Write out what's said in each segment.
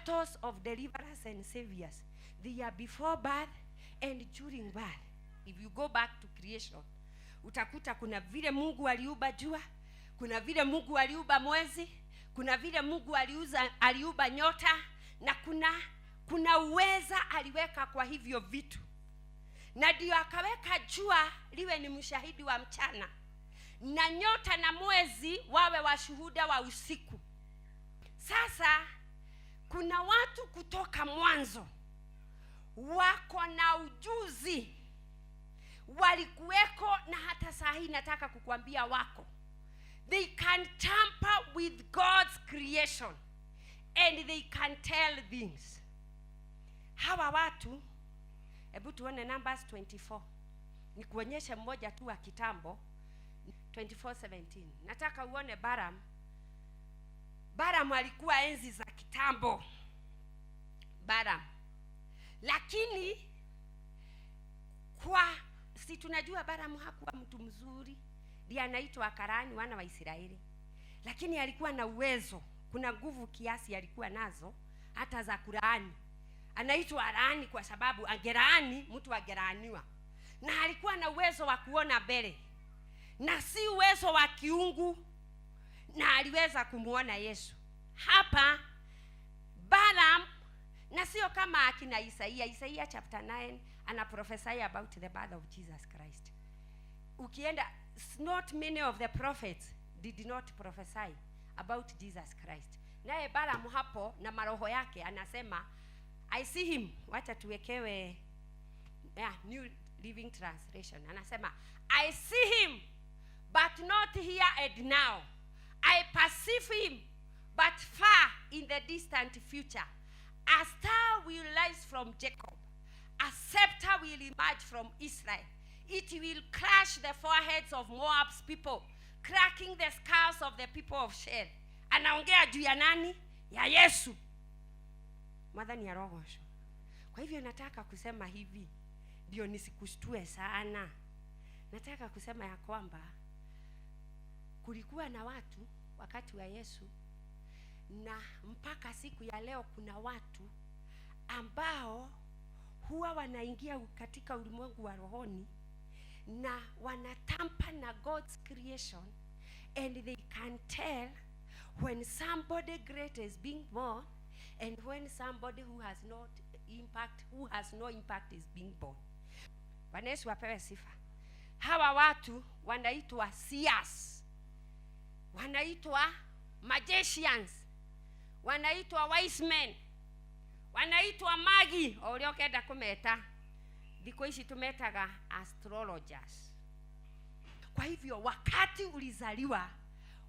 battles of deliverance and saviors. They are before birth and during birth. If you go back to creation, utakuta kuna vile Mungu aliumba jua, kuna vile Mungu aliumba mwezi, kuna vile Mungu aliumba nyota, na kuna uweza aliweka kwa hivyo vitu. Na ndio akaweka jua liwe ni mshahidi wa mchana, na nyota na mwezi wawe washuhuda wa usiku. Sasa kuna watu kutoka mwanzo wako na ujuzi, walikuweko, na hata saa hii nataka kukuambia wako. They can tamper with God's creation and they can tell things. Hawa watu, hebu tuone Numbers 24. Nikuonyeshe mmoja tu wa kitambo. 24:17. Nataka uone Balaam. Balaam alikuwa enzi za kitambo. Balaam. Lakini si tunajua Balaam hakuwa mtu mzuri. Ndiye anaitwa Akarani, wana wa Israeli. Lakini alikuwa na uwezo. Kuna nguvu kiasi alikuwa nazo hata za kulaani. Anaitwa Arani kwa sababu angelaani mtu angelaaniwa. Na alikuwa na uwezo wa kuona mbele, na si uwezo wa kiungu, na aliweza kumuona Yesu. Hapa Balaam, na sio kama akina Isaiah chapter 9 ana prophesy about the birth of Jesus Christ. Ukienda, not many of the prophets did not prophesy about Jesus Christ. Naye Balaam hapo na maroho yake anasema, I see him. Wacha tuwekewe New Living Translation. Anasema, I see him but not here and now. I perceive him but far in the distant future. A star will rise from Jacob. A scepter will emerge from Israel. It will crush the foreheads of Moab's people, cracking the skulls of the people of Sheth. Anaongea juu ya nani? Ya Yesu. Madhani ya roho. Kwa hivyo nataka kusema hivi, ndio nisikushtue sana. Nataka kusema ya kwamba kulikuwa na watu wakati wa Yesu, na mpaka siku ya leo kuna watu ambao huwa wanaingia katika ulimwengu wa rohoni na wanatampa na God's creation, and they can tell when somebody great is being born and when somebody who has no impact is being born. Bwana Yesu apewe sifa. Hawa watu wanaitwa seers, wanaitwa magicians, wanaitwa wise men, wanaitwa magi, uliokenda kumeta. Biko hizi tumetaga astrologers. Kwa hivyo wakati ulizaliwa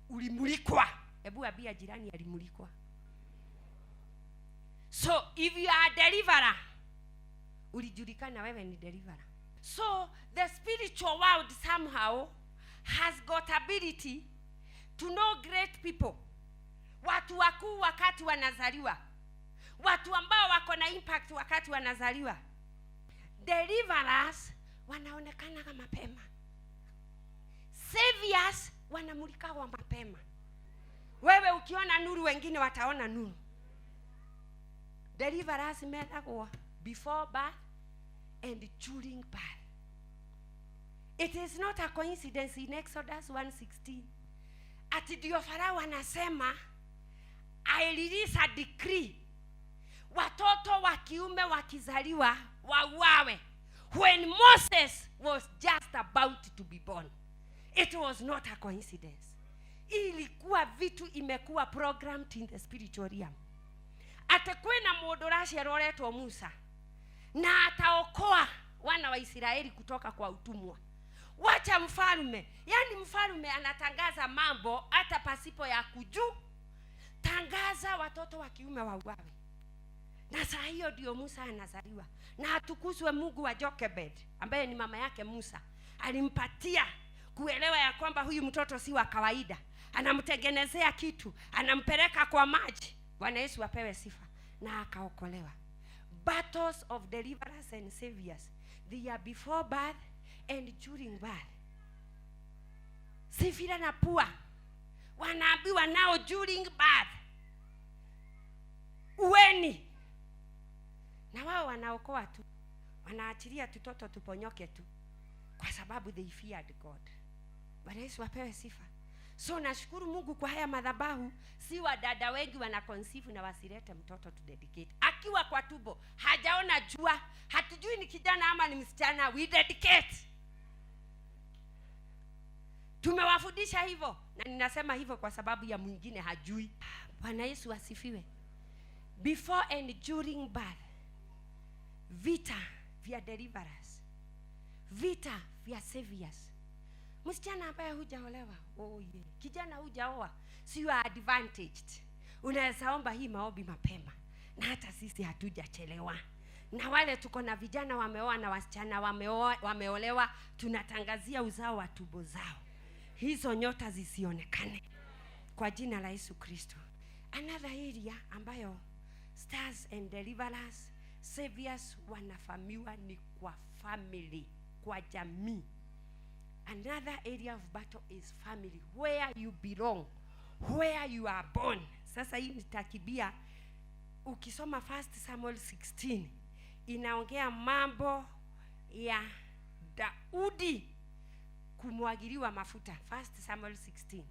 ulimulikwa. Hebu ambia jirani alimulikwa. So if you are a deliverer, ulijulikana wewe ni deliverer. So the spiritual world somehow has got ability to know great people. Watu wakuu wakati wanazaliwa. Watu ambao wako na impact wakati wanazaliwa. Deliverers wanaonekana kama mapema. Saviors wanamulika wa mapema. Wewe ukiona nuru, wengine wataona nuru. Deliverers methagwa before birth and during birth. It is not a coincidence in Exodus 1:16. Ati ndio Farao anasema, I release a decree, watoto wa kiume wakizaliwa wauawe. When Moses was just about to be born. It was not a coincidence. Ilikuwa vitu imekuwa programmed in the spiritual realm. Atakwena modorashi aroletwa Musa, na ataokoa wana wa Israeli kutoka kwa utumwa. Wacha mfalme, yani mfalme anatangaza mambo hata pasipo ya kujua. Tangaza watoto wa kiume wauawe. Na saa hiyo ndio Musa anazaliwa. Na atukuzwe Mungu wa Jokebed, ambaye ni mama yake Musa. Alimpatia kuelewa ya kwamba huyu mtoto si wa kawaida. Anamtengenezea kitu, anampeleka kwa maji. Bwana Yesu apewe sifa. Na akaokolewa. Battles of deliverance and saviors, they are before birth and during birth. Sifira na pua wanaambiwa nao during birth. Uweni wanaokoa tu, wanaachilia tutoto tuponyoke tu, kwa sababu they feared God. Bwana Yesu apewe sifa. So nashukuru Mungu kwa haya madhabahu, si wadada wengi wana conceive na wasilete mtoto to dedicate. Akiwa kwa tumbo, hajaona jua, hatujui ni kijana ama ni msichana, we dedicate. Tumewafundisha hivyo, na ninasema hivyo kwa sababu ya mwingine hajui. Bwana Yesu asifiwe. Before and during birth, vita vya deliverers, vita vya saviors. Msichana ambaye hujaolewa, kijana hujaoa, si you are advantaged. Unaweza omba hii maombi mapema, na hata sisi hatujachelewa. Na wale tuko na vijana wameoa na wasichana wameolewa, tunatangazia uzao wa tumbo zao, hizo nyota zisionekane kwa jina la Yesu Kristo. Another area ambayo stars and deliverers, saviors wanafamiwa ni kwa family, kwa jamii. Another area of battle is family, where you belong, where you are born. Sasa hii nitakibia, ukisoma 1 Samuel 16 inaongea mambo ya Daudi kumwagiliwa mafuta. 1 Samuel 16,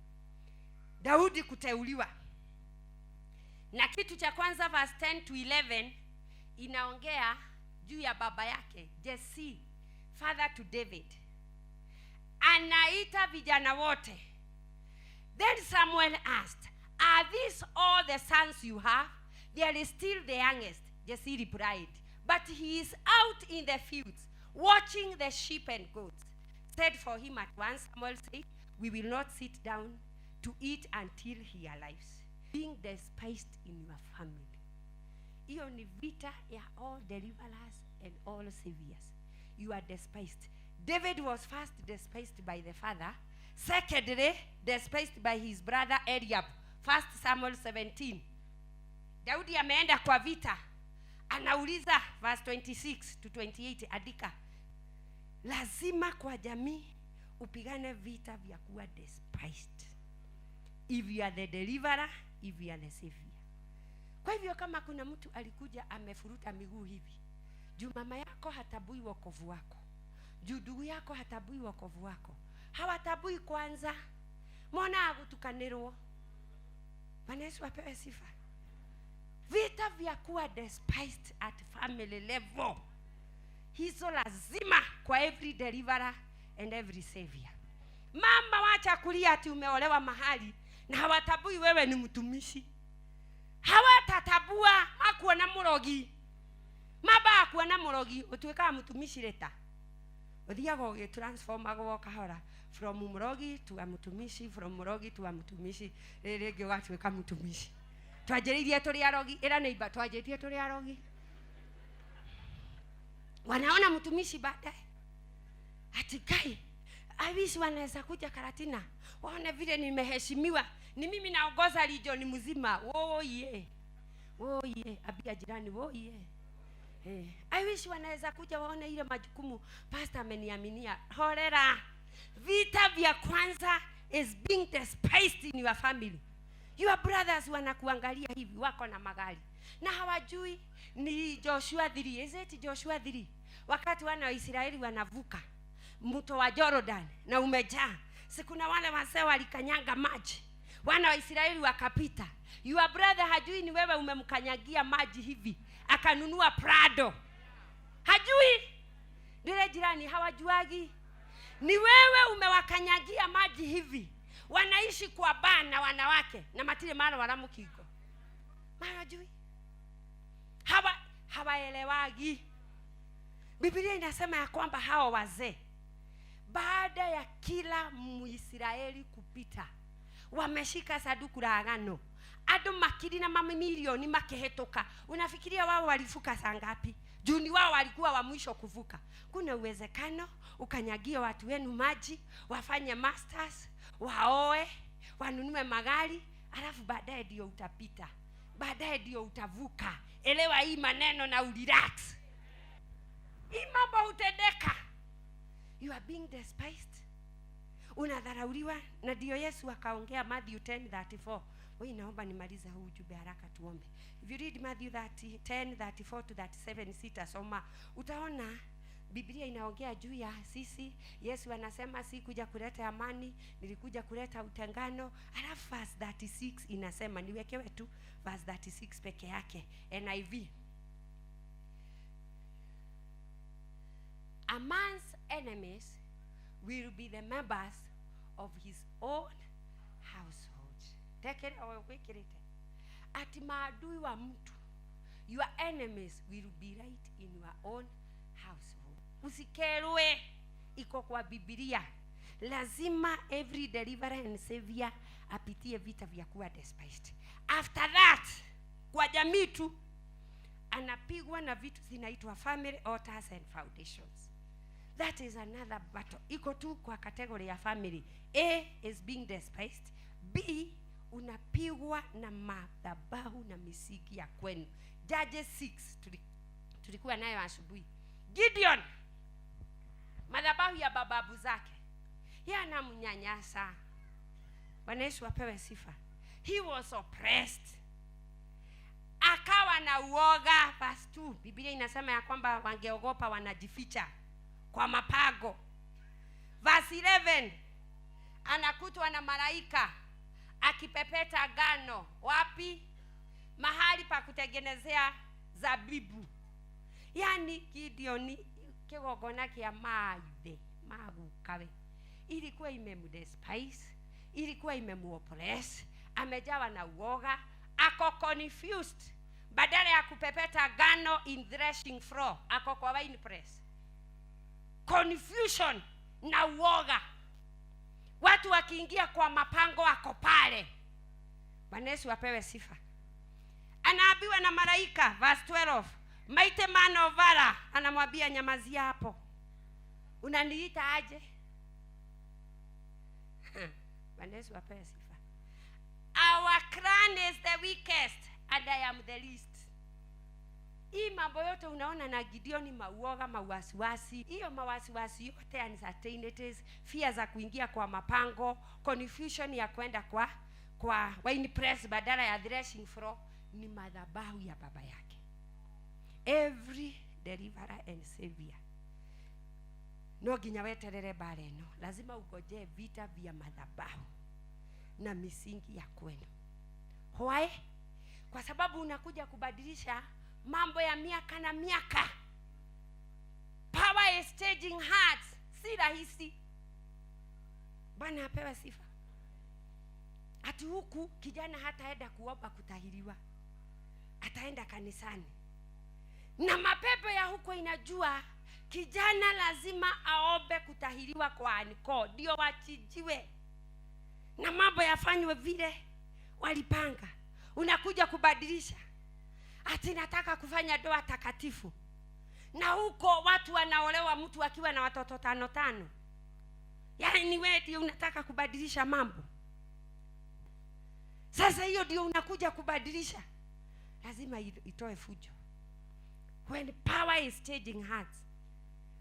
Daudi kuteuliwa. Na kitu cha kwanza verse 10 to 11 inaongea juu ya baba yake Jesse, father to David. Anaita vijana wote. Then Samuel asked, "Are these all the sons you have?" "There is still the youngest," Jesse replied, "but he is out in the fields watching the sheep and goats." Said for him at once, Samuel said, "We will not sit down to eat until he arrives." Being despised in your family. Hiyo ni vita ya all deliverers and all saviors. You are despised. David was first despised by the father, secondly despised by his brother Eliab. 1 Samuel 17. Daudi ameenda kwa vita, anauliza verse 26 to 28, andika, lazima kwa jamii upigane vita vya kuwa despised. If you are the deliverer, if you are the savior. Kwa hivyo kama kuna mtu alikuja amefuruta miguu hivi, juu mama yako hatabui wokovu wako, juu ndugu yako hatabui wokovu wako, hawatabui kwanza, mbona agutukanirwo? Bwana Yesu apewe sifa. Vita vya kuwa despised at family level, hizo lazima kwa every deliverer and every savior. Mama wacha kulia ati umeolewa mahali na hawatabui wewe ni mtumishi. Hawatatabua akuona murogi. Maba akuona murogi, utuweka mtumishi leta. Odhiago ge transform ago kahora from murogi to a mtumishi, from murogi to a mtumishi. Rege watu weka mtumishi. Twajeririe tuli arogi, ila neiba twajeririe tuli arogi. Wanaona mtumishi baadaye. Atikai, I wish wanaweza kuja Karatina, waone vile nimeheshimiwa. Ni mimi naongoza region mzima. Oh yeah. Abia jirani, oh yeah. I wish wanaweza kuja waone ile majukumu pastor ameniaminia. Horera. Vita vya kwanza is being despised in your family. Your brothers wanakuangalia hivi, wako na magari na hawajui ni Joshua 3. Is it Joshua 3? Wakati wana wa Israeli wanavuka mto wa Jordan na umejaa, sikuna wale wasee walikanyanga maji, wana wa Israeli wakapita. Your brother hajui ni wewe umemkanyagia maji hivi, akanunua Prado. Hajui. Ndile jirani hawajuagi ni wewe umewakanyagia maji hivi. Wanaishi kwa bana wanawake na matile mara waramukigo. Hawajui. Hawaelewagi. Biblia inasema ya kwamba hao wazee baada ya kila Muisraeli kupita wameshika saduku la agano, ado makiri na mamilioni makehetoka. Unafikiria wao walifuka saa ngapi? Juni wao walikuwa wa mwisho kuvuka. Kuna uwezekano ukanyagia watu wenu maji, wafanye masters, waoe, wanunue magari, alafu baadaye ndio utapita, baadaye ndio utavuka. Elewa hii maneno na urelax. Hii mambo utendeka. You are being despised. Unadharauliwa, na ndio Yesu akaongea Matthew 10:34. Wewe naomba nimalize huu ujumbe haraka tuombe. If you read Matthew 10:34 to 37 sitasoma. Utaona Biblia inaongea juu ya sisi. Yesu anasema si kuja kuleta amani, nilikuja kuleta utengano. Alafu verse 36 inasema, niwekewe tu verse 36 peke yake, NIV. Amongst enemies will be the members of his own household. Take it or wake it. Ati maadui wa mtu, your enemies will be right in your own household. Usikerwe, iko kwa Biblia. Lazima every deliverer and savior apitie vita vya kuwa despised. After that, kwa jamii tu anapigwa na vitu zinaitwa family altars and foundations. That is another battle. Iko tu kwa category ya family. A is being despised. B, unapigwa na madhabahu na misingi ya kwenu. Judges 6 tulikuwa nayo asubuhi. Gideon, madhabahu ya bababu zake, yeye anamnyanyasa. Bwana Yesu apewe sifa. He was oppressed, akawa na uoga. Verse 2, Biblia inasema ya kwamba wangeogopa, wanajificha kwa mapago. Verse 11, anakutwa na malaika akipepeta gano. Wapi? Mahali pa kutengenezea zabibu. Yani Gideon kigogona kia maithe magukawe ilikuwa imemdespise, ilikuwa imemuoppress, amejawa na uoga, ako confused. Badala ya kupepeta gano in threshing floor, ako kwa wine press. Confusion na uoga. Watu wakiingia kwa mapango ako pale. Bwana Yesu apewe sifa. Anaambiwa na malaika, verse 12, mighty man of valor, anamwambia nyamazia hapo. Unaniita aje? Bwana Yesu apewe sifa. Our clan is the weakest and I am the least. Hii mambo yote unaona na Gideon, mauoga, mawasiwasi, hiyo mawasiwasi yote, uncertainties, fear za kuingia kwa mapango, confusion ya kwenda kwa wine press badala ya threshing floor, ni madhabahu ya baba yake. Every deliverer and savior no ginya weterere bareno, lazima ugoje vita vya madhabahu na misingi ya kwenu. Why? Kwa sababu unakuja kubadilisha mambo ya miaka na miaka. Power is changing hearts. Si rahisi. Bwana apewe sifa. Ati huku kijana hataenda kuomba kutahiriwa, ataenda kanisani. Na mapepo ya huko inajua kijana lazima aombe kutahiriwa kwa aniko ndio wachijiwe na mambo yafanywe vile walipanga. Unakuja kubadilisha, ati nataka kufanya ndoa takatifu, na huko watu wanaolewa mtu akiwa na watoto 5. Yaani wewe ndio unataka kubadilisha mambo. Sasa hiyo ndio unakuja kubadilisha, lazima itoe fujo. When power is changing hearts,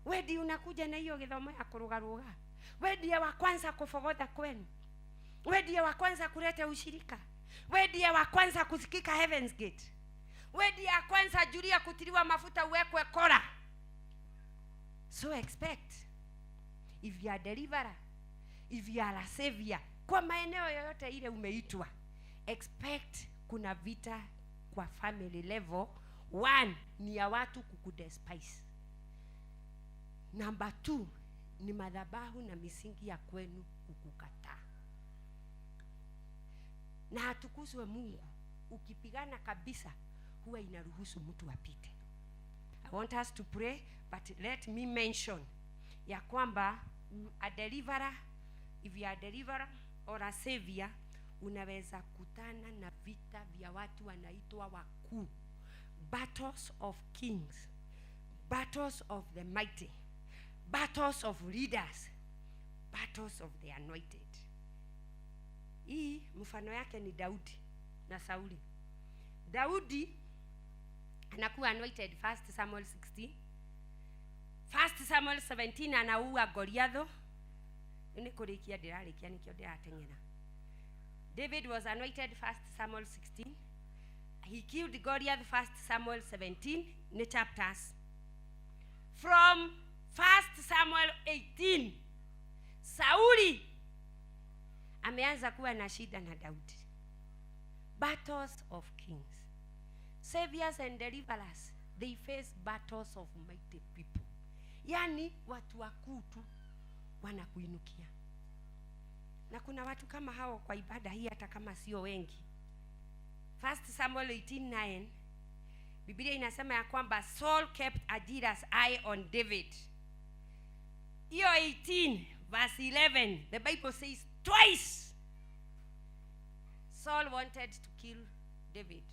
wewe ndio unakuja na hiyo githomo ya kurugaruga. Wewe ndio wa kwanza kufogodha kwenu. Wewe ndio wa kwanza kuleta ushirika. Wewe ndio wa kwanza kusikika Heaven's Gate. Wewe ndio wa kwanza julia kutiliwa mafuta uwekwe kora. So expect, if you are deliverer, if you are a savior, kwa maeneo yoyote ile umeitwa, expect kuna vita kwa family level. 1 ni ya watu kukudespise. Number 2 ni madhabahu na misingi ya kwenu kukukataa. Na hatukuzwe Mungu, ukipigana kabisa huwa inaruhusu mtu apite. I want us to pray, but let me mention ya kwamba a deliverer, if you are a deliverer or a savior, unaweza kutana na vita vya watu wanaitwa wakuu. Battles of kings, battles of the mighty, battles of leaders, battles of the anointed. Hii mfano yake ni Daudi na Sauli. Daudi anakuwa anointed 1 Samuel 16. 1 Samuel 17 anaua Goliath. Ni kurikia dirarikia nikio ndiratengera. David was anointed 1 Samuel 16. He killed Goliath 1 Samuel 17 ni chapters. From 1 Samuel 18, Sauli ameanza kuwa na shida na Daudi. Battles of kings. Saviors and deliverers, they face battles of mighty people. Yani watu wakuu tu wanakuinukia. Na kuna watu kama hao kwa ibada hii hata kama sio wengi. 1 Samuel 18:9, Biblia inasema ya kwamba Saul kept a jealous eye on David. Hiyo 18 verse 11, the Bible says twice Saul wanted to kill David.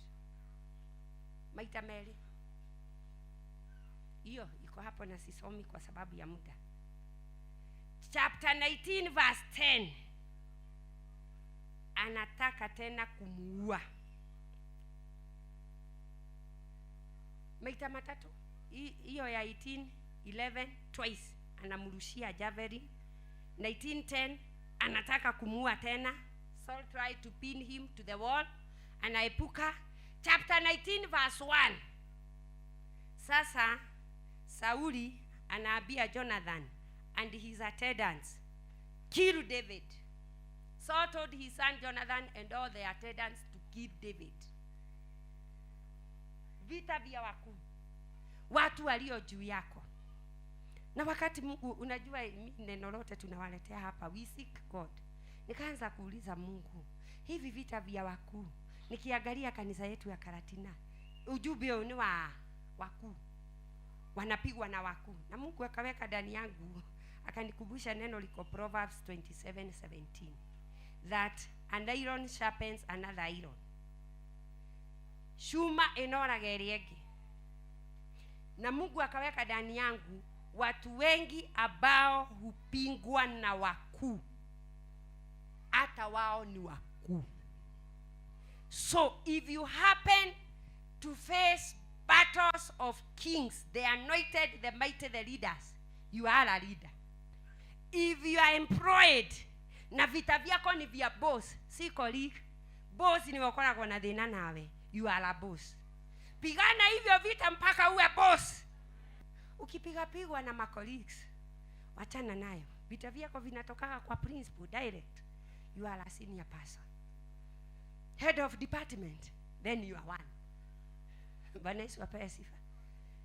Maita meli. Hiyo iko hapo na sisomi kwa sababu ya muda. Chapter 19 verse 10, anataka tena kumuua. Maita matatu. Hiyo ya 18:11 twice anamrushia javelin. 19:10 anataka kumuua tena. Saul tried to pin him to the wall, anaepuka. Chapter 19 verse 1, sasa Sauli anaambia Jonathan and his attendants, kill David. Saul told his son Jonathan and all the attendants to kill David. Vita vya wakuu, watu walio juu yako. Na wakati Mungu, unajua neno lote tunawaletea hapa, we seek God. Nikaanza kuuliza Mungu, hivi vita vya wakuu, nikiangalia kanisa yetu ya Karatina, ujumbe ni wa wakuu, wanapigwa na wakuu. Na Mungu akaweka ndani yangu, akanikumbusha neno liko Proverbs 27:17, that an iron sharpens another iron. Shuma inoraga irienge. Na Mungu akaweka ndani yangu, watu wengi ambao hupingwa na wakuu, hata wao ni wakuu. So if you happen to face battles of kings, the anointed, the mighty, the leaders, you are a leader. If you are employed, na vita vyako ni vya boss, si colleague. Boss ni wakoragwo na thina nawe, you are a boss. Pigana hivyo vita mpaka uwe boss. Ukipigwa na ma colleagues, wachana nayo. Vita vyako vinatoka kwa principal direct. You are a senior person, head of department, then you are one. Bwana Yesu apewe sifa.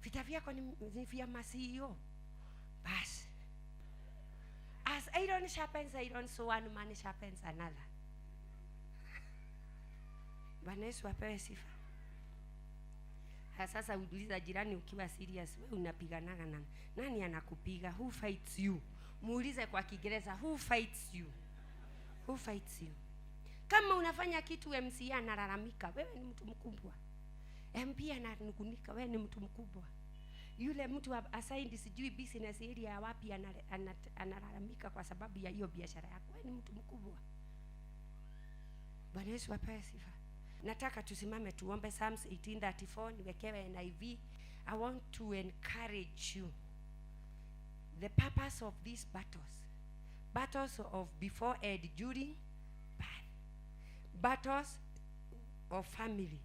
Vita vyako ni vya CEO. Bas. As iron sharpens iron, so one man sharpens another. Bwana Yesu apewe sifa. Sasa uliza jirani ukiwa serious, wewe unapiganaga na nani? Anakupiga? Who fights you? Muulize kwa Kiingereza, who fights you? Who fights you? Kama unafanya kitu MC analalamika, wewe ni mtu mkubwa. MP ananukunika, wewe ni mtu mkubwa. Yule mtu assigned sijui business area wapi analalamika kwa sababu ya hiyo biashara yako, wewe ni mtu mkubwa. Bwana Yesu apewe sifa. Nataka tusimame tuombe Psalms 18:34 niwekewe NIV. I want to encourage you. The purpose of these battles of before and during birth, battles of family,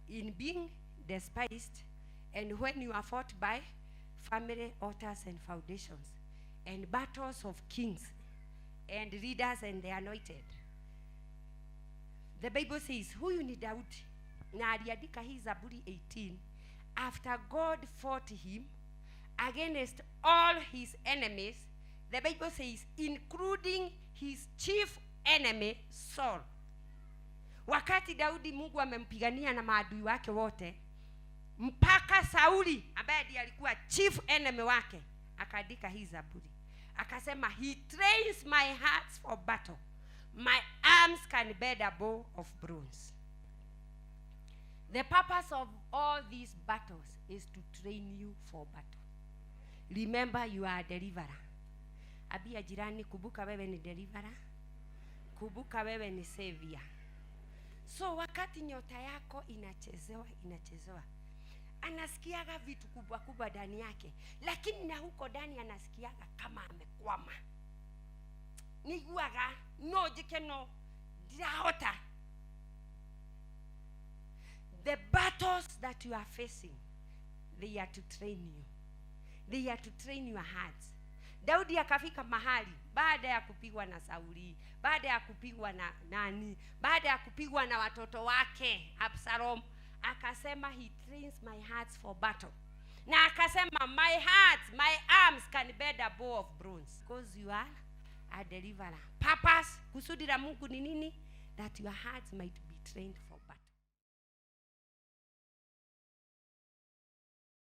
in being despised, and when you are fought by family altars and foundations, and battles of kings and leaders and the anointed. The Bible says, huyu ni Daudi, na aliandika hii Zaburi 18 after God fought him against all his enemies. The Bible says, including his chief enemy Saul. Wakati Daudi Mungu amempigania na maadui wake wote, mpaka Sauli ambaye ndiye alikuwa chief enemy wake, akaandika hii Zaburi. Akasema, he trains my hearts for battle. My arms can bear a bow of bronze. The purpose of all these battles is to train you for battle. Remember, you are a deliverer. Abia jirani, kumbuka wewe ni deliverer. Kumbuka wewe ni savior. So wakati nyota yako inachezewa, anasikiaga vitu kubwa kubwa ndani yake, lakini na huko ndani anasikiaga kama amekwama. Niguaga no jikeno Dirahota. The battles that you are facing, they are to train you. They are to train your hearts. Daudi akafika mahali baada ya kupigwa na Sauli, baada ya kupigwa na nani, baada ya kupigwa na watoto wake Absalom, akasema he trains my hearts for battle. Na akasema my heart, my arms can bear a bow of bronze, because you are a deliverer. Purpose, kusudi la Mungu ni nini? That your hearts might be trained for battle.